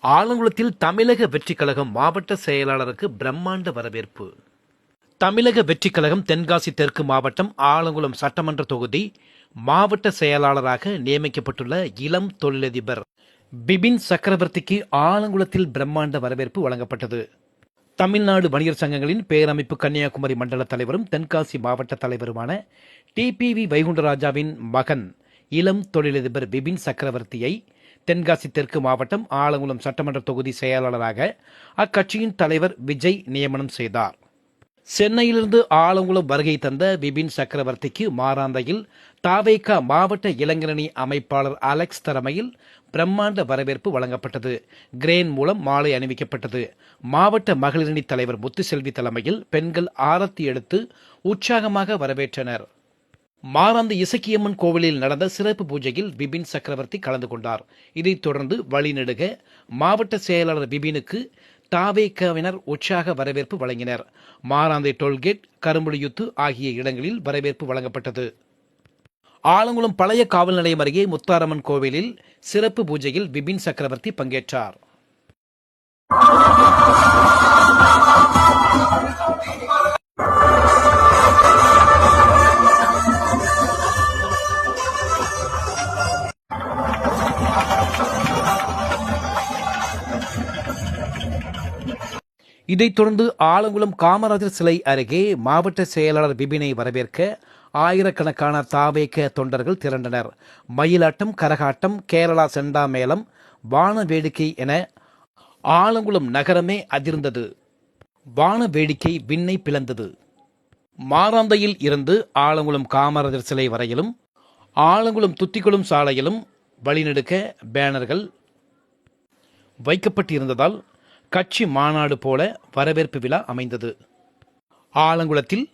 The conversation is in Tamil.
ஆலங்குளத்தில் தமிழக வெற்றிக் கழகம் மாவட்ட செயலாளருக்கு பிரம்மாண்ட வரவேற்பு. தமிழக வெற்றிக் கழகம் தென்காசி தெற்கு மாவட்டம் ஆலங்குளம் சட்டமன்ற தொகுதி மாவட்ட செயலாளராக நியமிக்கப்பட்டுள்ள இளம் தொழிலதிபர் பிபின் சக்கரவர்த்திக்கு ஆலங்குளத்தில் பிரம்மாண்ட வரவேற்பு வழங்கப்பட்டது. தமிழ்நாடு வணிகர் சங்கங்களின் பேரமைப்பு கன்னியாகுமரி மண்டல தலைவரும் தென்காசி மாவட்ட தலைவருமான டிபிவி வைகுண்டராஜாவின் மகன் இளம் தொழிலதிபர் பிபின் சக்கரவர்த்தியை தென்காசி தெற்கு மாவட்டம் ஆலங்குளம் சட்டமன்ற தொகுதி செயலாளராக அக்கட்சியின் தலைவர் விஜய் நியமனம் செய்தார். சென்னையிலிருந்து ஆலங்குளம் வருகை தந்த பிபின் சக்கரவர்த்திக்கு மாராந்தையில் தாவேகா மாவட்ட இளைஞரணி அமைப்பாளர் அலெக்ஸ் தலைமையில் பிரம்மாண்ட வரவேற்பு வழங்கப்பட்டது. கிரேன் மூலம் மாலை அணிவிக்கப்பட்டது. மாவட்ட மகளிரணி தலைவர் முத்துசெல்வி தலைமையில் பெண்கள் ஆரத்தி எடுத்து உற்சாகமாக வரவேற்றனர். மாராந்த இசக்கியம்மன் கோவிலில் நடந்த சிறப்பு பூஜையில் பிபின் சக்கரவர்த்தி கலந்து கொண்டார். இதைத் தொடர்ந்து வழிநெடுக மாவட்ட செயலாளர் பிபினுக்கு தாவேகவினர் உற்சாக வரவேற்பு வழங்கினர். மாராந்தை டோல்கேட், கரும்புலியுத்து ஆகிய இடங்களில் வரவேற்பு வழங்கப்பட்டது. ஆலங்குளம் பழைய காவல் நிலையம் அருகே முத்தாரம்மன் கோவிலில் சிறப்பு பூஜையில் பிபின் சக்கரவர்த்தி பங்கேற்றார். இதைத் தொடர்ந்து ஆலங்குளம் காமராஜர் சிலை அருகே மாவட்ட செயலாளர் பிபினை வரவேற்க ஆயிரக்கணக்கான தாவேக தொண்டர்கள் திரண்டனர். மயிலாட்டம், கரகாட்டம், கேரளா செண்டா மேளம், வான வேடிக்கை என ஆலங்குளம் நகரமே அதிர்ந்தது. வான வேடிக்கை விண்ணை பிளந்தது. மாராந்தையில் இருந்து ஆலங்குளம் காமராஜர் சிலை வரையிலும் ஆலங்குளம் துத்திக்குளம் சாலையிலும் வழிநெடுக்க பேனர்கள் வைக்கப்பட்டிருந்ததால் கட்சி மாநாடு போல வரவேற்பு விழா அமைந்தது. ஆலங்குளத்தில்